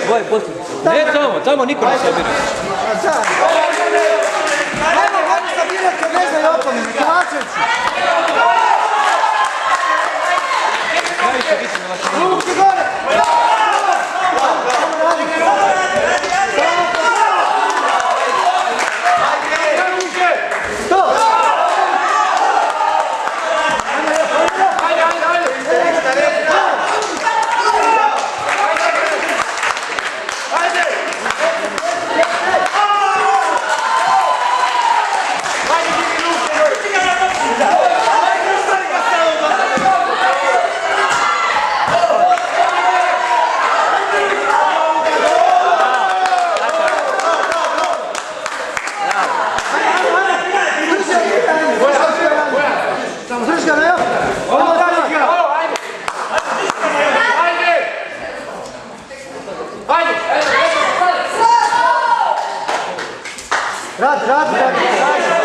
Dvoje posljednje. Ne tamo niko ne sabira. Ajmo, hajde sabirati kad ne znaju opomene, Kovačeviću. Ruki gore! Radi.